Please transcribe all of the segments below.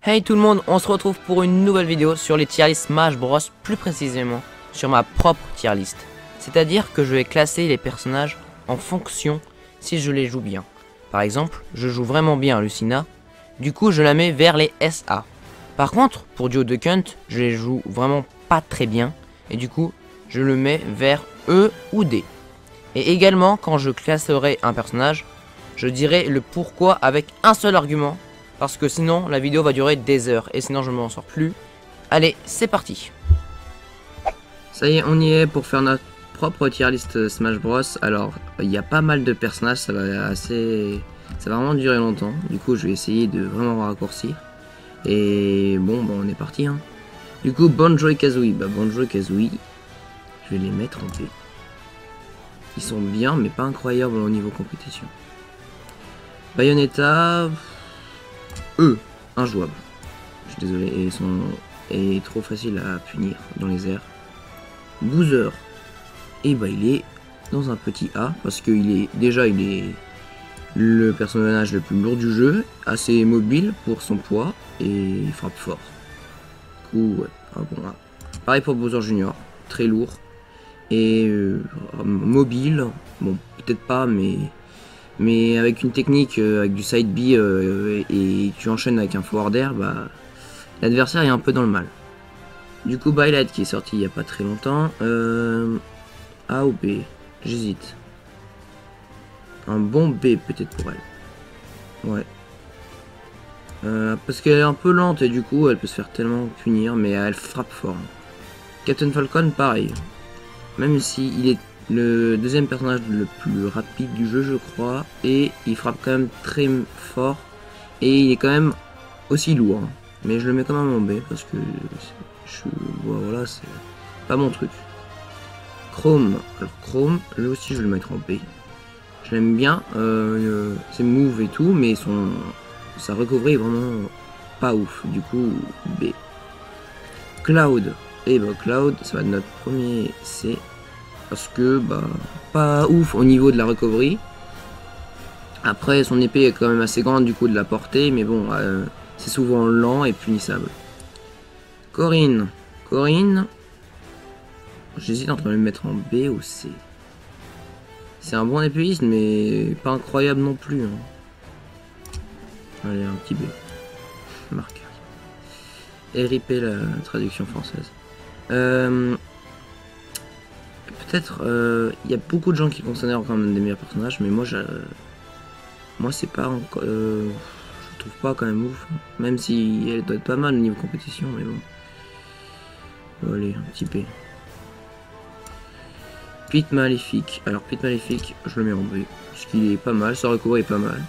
Hey tout le monde, on se retrouve pour une nouvelle vidéo sur les tier list Smash Bros, plus précisément sur ma propre tier list. C'est-à-dire que je vais classer les personnages en fonction si je les joue bien. Par exemple, je joue vraiment bien Lucina, du coup je la mets vers les SA. Par contre, pour Duo de Kunt, je les joue vraiment pas très bien, et du coup je le mets vers E ou D. Et également, quand je classerai un personnage, je dirai le pourquoi avec un seul argument. Parce que sinon la vidéo va durer des heures et sinon je ne m'en sors plus. Allez, c'est parti. Ça y est, on y est pour faire notre propre tier list Smash Bros. Alors, il y a pas mal de personnages, ça va vraiment durer longtemps. Du coup, je vais essayer de vraiment raccourcir. Et bon, bah, on est parti. Hein. Du coup, Banjo et Kazooie. Bah, Banjo et Kazooie, je vais les mettre en B. Ils sont bien, mais pas incroyables au niveau compétition. Bayonetta... injouable. Je suis désolé, et trop facile à punir dans les airs. Bowser, et bah il est dans un petit A parce que il est le personnage le plus lourd du jeu, assez mobile pour son poids et il frappe fort. Du coup, ouais, bon, pareil pour Bowser Junior, très lourd et mobile. Bon, peut-être pas, mais avec une technique, avec du side B et tu enchaînes avec un forward air, bah, l'adversaire est un peu dans le mal. Du coup, Byleth qui est sorti il n'y a pas très longtemps. A ou B? J'hésite. Un bon B peut-être pour elle. Ouais. Parce qu'elle est un peu lente et du coup elle peut se faire tellement punir, mais elle frappe fort. Captain Falcon, pareil. Même si il est le deuxième personnage le plus rapide du jeu, je crois, et il frappe quand même très fort, et il est quand même aussi lourd. Mais je le mets quand même en B parce que voilà, c'est pas mon truc. Chrome, alors Chrome, lui aussi je vais le mettre en B. Je l'aime bien, ses moves et tout, mais sa recovery est vraiment pas ouf. Du coup, B. Cloud, et bah Cloud, ça va être notre premier C. Parce que bah pas ouf au niveau de la recovery. Après son épée est quand même assez grande du coup de la portée, mais bon c'est souvent lent et punissable. Corinne, j'hésite entre le mettre en B ou C. C'est un bon épéiste mais pas incroyable non plus. Hein. Allez, un petit B. Marqueur. RIP la traduction française. Peut-être, il y a beaucoup de gens qui considèrent quand même des meilleurs personnages, mais moi c'est pas encore, je trouve pas quand même ouf, même si elle doit être pas mal au niveau compétition, mais bon. Allez, un petit P. Pit Maléfique, alors Pit Maléfique, je le mets en B, parce qu'il est pas mal, sa recovery est pas mal.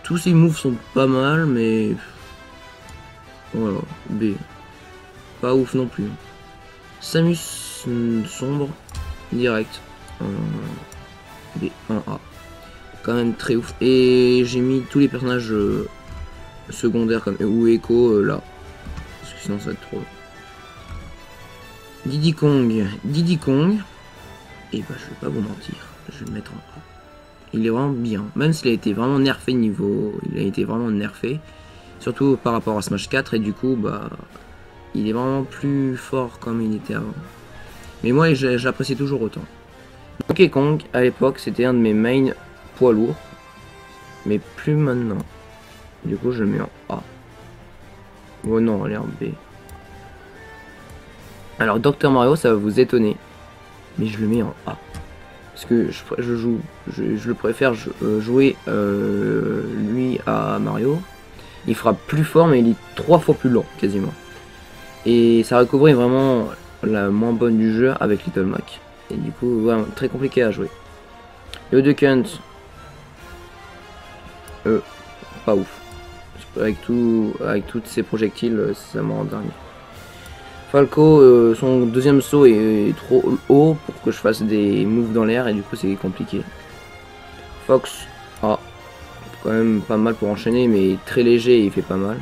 Tous ses moves sont pas mal, mais voilà, B. Pas ouf non plus. Samus sombre, direct, B, 1A. Quand même très ouf. Et j'ai mis tous les personnages secondaires comme ou Echo là. Parce que sinon ça va être trop long. Diddy Kong. Et bah je vais pas vous mentir. Je vais le mettre en A. Il est vraiment bien. Même s'il a été vraiment nerfé il a été vraiment nerfé. Surtout par rapport à Smash 4. Et du coup bah il est vraiment plus fort comme il était avant. Mais moi j'apprécie toujours autant. Donkey Kong à l'époque c'était un de mes main poids lourd, mais plus maintenant. Du coup je le mets en A. Oh non, elle est en B. Alors Dr Mario, ça va vous étonner, mais je le mets en A. Parce que je le préfère jouer lui à Mario. Il frappe plus fort, mais il est 3 fois plus lent quasiment. Et sa recovery est vraiment la moins bonne du jeu avec Little Mac. Et du coup, vraiment très compliqué à jouer. Duo de Kunt, pas ouf. Avec tous ces projectiles, ça me rend dingue. Falco, son deuxième saut est trop haut pour que je fasse des moves dans l'air et du coup c'est compliqué. Fox, quand même pas mal pour enchaîner, mais très léger et il fait pas mal.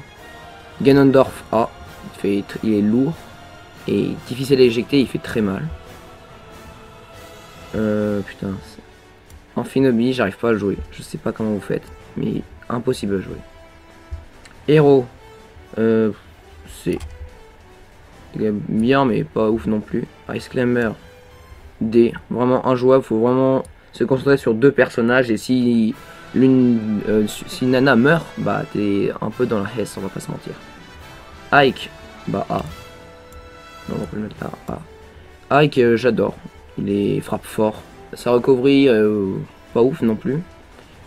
Ganondorf, il est lourd et difficile à éjecter, il fait très mal. Putain. Amphinobi, j'arrive pas à le jouer. Je sais pas comment vous faites, mais impossible à jouer. Héros, C. Il est bien, mais pas ouf non plus. Ice Climber. D. Vraiment injouable. Faut vraiment se concentrer sur 2 personnages. Et si si Nana meurt, bah t'es un peu dans la hesse, on va pas se mentir. Ike. Bah A. Non, on peut le mettre là. A. Ike, j'adore. Il est frappe fort. Sa recovery, pas ouf non plus.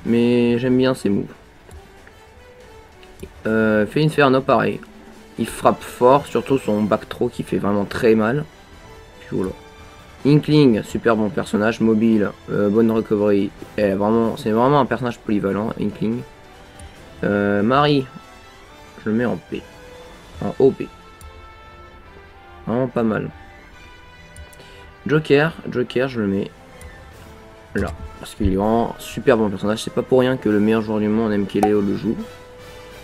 Mais j'aime bien ses moves. Fait Inferno, pareil. Il frappe fort, surtout son back throw qui fait vraiment très mal. Puis voilà. Inkling, super bon personnage, mobile, bonne recovery. C'est vraiment un personnage polyvalent, Inkling. Marie, je le mets en P. En OP. Vraiment pas mal. Joker, je le mets là. Parce qu'il est vraiment super bon personnage. C'est pas pour rien que le meilleur joueur du monde, MKLeo, le joue.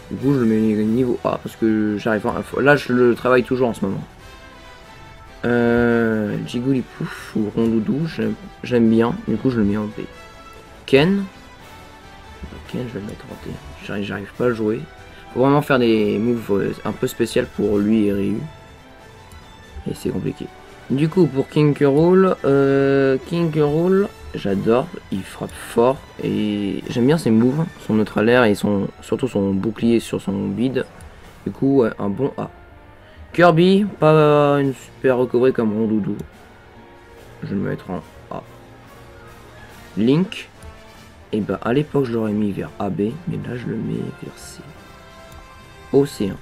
Du coup, je le mets niveau A parce que j'arrive à... Là, je le travaille toujours en ce moment. Jigglypuff ou Rondoudou, j'aime bien. Du coup, je le mets en B. Ken, je vais le mettre en T. J'arrive pas à le jouer. Faut vraiment faire des moves un peu spéciaux pour lui et Ryu. Et c'est compliqué. Du coup, pour King K. Rool, j'adore. Il frappe fort et j'aime bien ses moves, son neutral air et surtout son bouclier sur son bide. Du coup, un bon A. Kirby, pas une super recovery comme Rondoudou. Je vais le mettre en A. Link, et bah à l'époque je l'aurais mis vers AB, mais là je le mets vers C. Océan.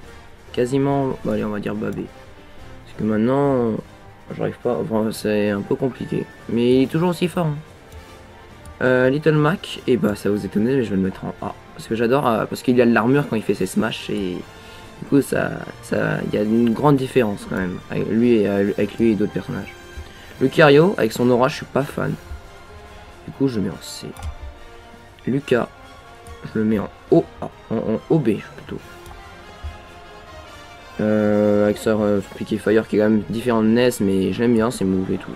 Quasiment, bah, allez on va dire B. Parce que maintenant, j'arrive pas, enfin, c'est un peu compliqué. Mais il est toujours aussi fort. Hein. Little Mac, et bah ça vous étonne, mais je vais le mettre en A. Parce que j'adore, parce qu'il a de l'armure quand il fait ses smash et... Du coup, il y a une grande différence quand même avec lui et d'autres personnages. Lucario, avec son aura, je suis pas fan. Du coup, je le mets en C. Lucas, je le mets en OA, en OB plutôt. Avec son piqué fire qui est quand même différent de Ness, mais j'aime bien ses moves et tout.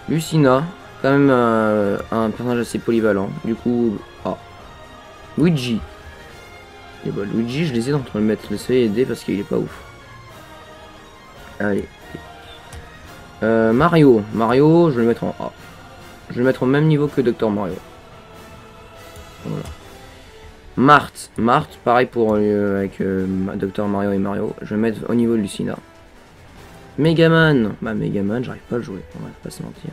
Lucina, quand même un personnage assez polyvalent. Du coup, A. Luigi. Et bah Luigi, je les ai entre le mettre le C et D parce qu'il est pas ouf. Allez. Mario, je vais le mettre en A. Je vais le mettre au même niveau que Dr Mario. Voilà. Marthe, pareil pour avec Dr Mario et Mario. Je vais le mettre au niveau de Lucina. Megaman, bah Megaman, j'arrive pas à le jouer. On va pas se mentir.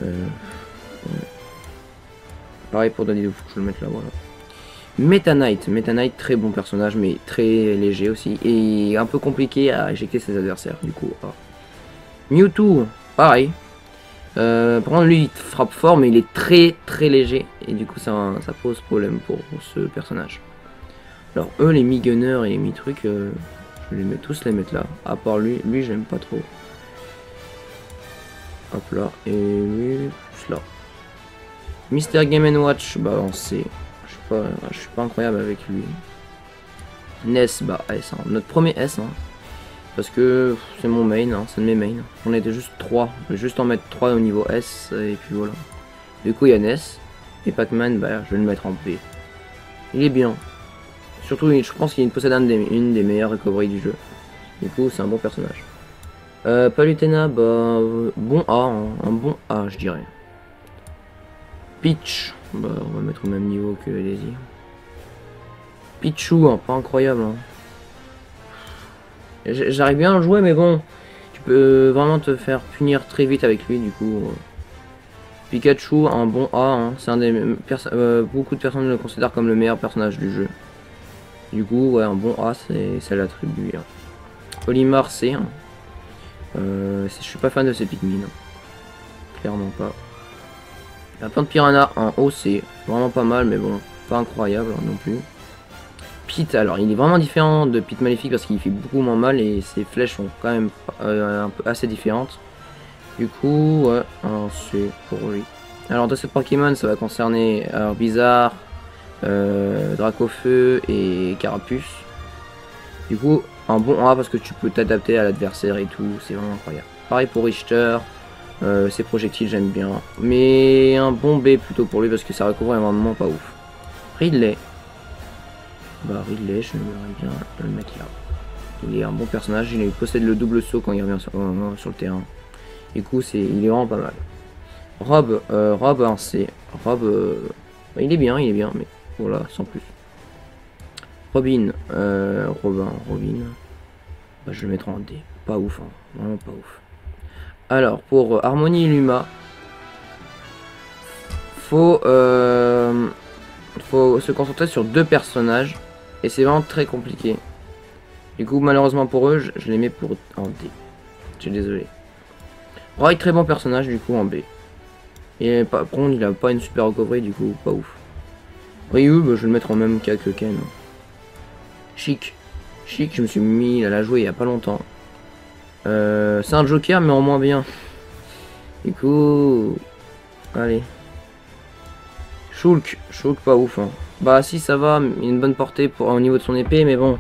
Ouais. Pareil pour Danny, faut que je le mette là, voilà. Meta Knight, très bon personnage, mais très léger aussi, et un peu compliqué à éjecter ses adversaires, du coup. Ah. Mewtwo, pareil. Par contre, lui, il frappe fort, mais il est très léger, et du coup, ça pose problème pour ce personnage. Alors, eux, les mi-gunners et les mi-trucs, je vais tous les mettre là, à part lui, j'aime pas trop. Hop là, et lui, plus là. Mister Game & Watch, bah on sait. Je suis pas incroyable avec lui. Ness, bah S, hein. Notre premier S, hein. Parce que c'est mon main, hein. C'est de mes mains. On était juste 3. Je vais juste en mettre 3 au niveau S, et puis voilà. Du coup, il y a Ness. Et Pac-Man, bah je vais le mettre en P. Il est bien. Surtout, je pense qu'il possède une des meilleures recoveries du jeu. Du coup, c'est un bon personnage. Palutena, bah bon A, hein. Un bon A, je dirais. Peach, bah on va mettre au même niveau que Daisy. Pichu, hein, pas incroyable. Hein. J'arrive bien à le jouer, mais bon, tu peux vraiment te faire punir très vite avec lui, du coup. Pikachu, un bon A, hein. C'est un des beaucoup de personnes le considèrent comme le meilleur personnage du jeu. Du coup, ouais, un bon A, c'est l'attribut. Hein. Olimar, C. Hein. Je suis pas fan de ces Pikmin. Hein. Clairement pas. La plante piranha en haut, c'est vraiment pas mal, mais bon, pas incroyable hein, non plus. Pete, alors il est vraiment différent de Pete Maléfique parce qu'il fait beaucoup moins mal et ses flèches sont quand même un peu assez différentes. Du coup, ouais, un C pour lui. Alors de cette Pokémon, ça va concerner Bizarre, Dracofeu et Carapuce. Du coup, un bon A parce que tu peux t'adapter à l'adversaire et tout, c'est vraiment incroyable. Pareil pour Richter. Ses projectiles j'aime bien, mais un bon B plutôt pour lui parce que ça recouvre vraiment pas ouf. Ridley, Bah Ridley, je j'aimerais bien le mettre là. Il est un bon personnage, il possède le double saut quand il revient sur le terrain. Du coup, il est vraiment pas mal. Rob un C. Rob, il est bien, mais voilà, sans plus. Robin. Bah, je vais le mettre en D. Pas ouf, hein. Vraiment pas ouf. Alors, pour Harmonie et Luma, faut se concentrer sur 2 personnages. Et c'est vraiment très compliqué. Du coup, malheureusement pour eux, je les mets en D. Je suis désolé. Roy, très bon personnage, du coup, en B. Et par contre, il a pas une super recovery, du coup, pas ouf. Ryu, bah, je vais le mettre en même cas que Ken. Chic, je me suis mis à la jouer il y a pas longtemps. C'est un Joker, mais en moins bien. Du coup, allez. Shulk pas ouf. Hein. Bah si, ça va, il a une bonne portée au niveau de son épée, mais bon.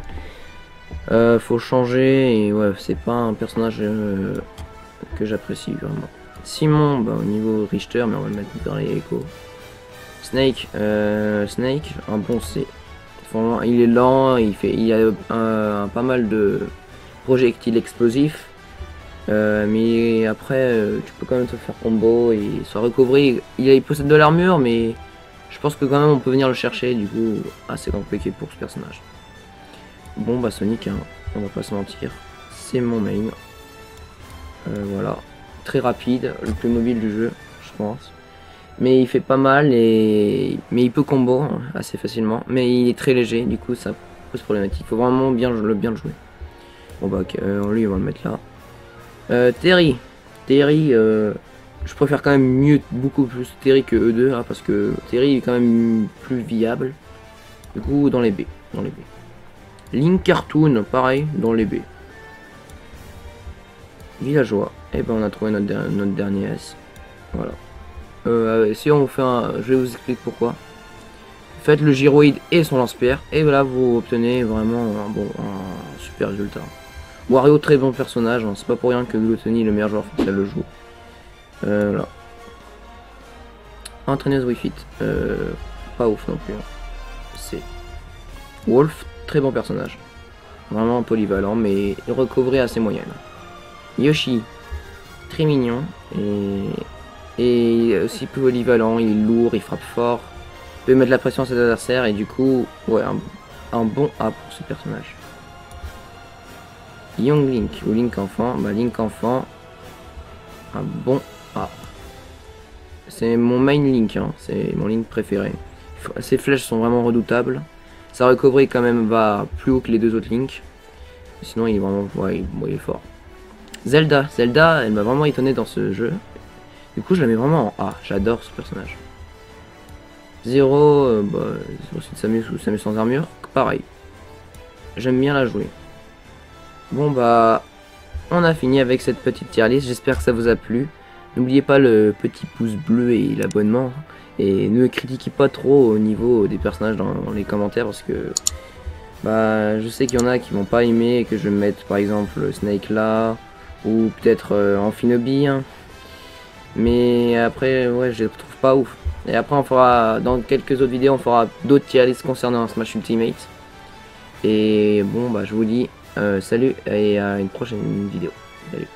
Faut changer, et ouais, c'est pas un personnage que j'apprécie vraiment. Simon, bah, au niveau Richter, mais on va le mettre dans les échos. Snake, un bon C. Il est lent, il a pas mal de projectiles explosifs. Mais après, tu peux quand même te faire combo et se recouvrir. Il possède de l'armure, mais je pense que quand même on peut venir le chercher. Du coup, assez compliqué pour ce personnage. Bon, bah Sonic, hein, on va pas se mentir, c'est mon main. Voilà, très rapide, le plus mobile du jeu, je pense. Mais il fait pas mal mais il peut combo hein, assez facilement. Mais il est très léger, du coup ça pose problématique. Il faut vraiment bien le jouer. Bon bah lui on va le mettre là. Terry, je préfère quand même beaucoup plus Terry que E2 hein, parce que Terry est quand même plus viable. Du coup dans les B. Link Cartoon, pareil, dans les B. Villageois, et ben on a trouvé notre dernier S. Voilà. Si on fait je vais vous expliquer pourquoi. Faites le gyroïde et son lance-pierre, et voilà, vous obtenez vraiment un super résultat. Wario, très bon personnage, hein. C'est pas pour rien que Gluttony, le meilleur joueur français, le joue. Voilà. Entraîneuse Wii Fit, pas ouf non plus. Hein. C'est Wolf, très bon personnage. Vraiment polyvalent, mais recovery assez moyenne. Yoshi, très mignon et aussi polyvalent, il est lourd, il frappe fort, il peut mettre la pression à ses adversaires et du coup, ouais, un bon A pour ce personnage. Young Link ou Link enfant, bah Link enfant, un bon A. C'est mon main Link, hein, c'est mon Link préféré. Ses flèches sont vraiment redoutables. Sa recovery quand même va plus haut que les 2 autres Link. Sinon il est vraiment, ouais, il est fort. Zelda, elle m'a vraiment étonné dans ce jeu. Du coup, je la mets vraiment en A. J'adore ce personnage. Zero, c'est Samus sans armure. Pareil. J'aime bien la jouer. Bon, bah, on a fini avec cette petite tier list. J'espère que ça vous a plu. N'oubliez pas le petit pouce bleu et l'abonnement. Et ne critiquez pas trop au niveau des personnages dans les commentaires parce que bah, je sais qu'il y en a qui vont pas aimer et que je vais mettre par exemple Snake là. Ou peut-être Amphinobi. Hein. Mais après, ouais, je les trouve pas ouf. Et après, on fera, dans quelques autres vidéos, on fera d'autres tier lists concernant Smash Ultimate. Et bon, bah, je vous dis salut et à une prochaine vidéo. Salut.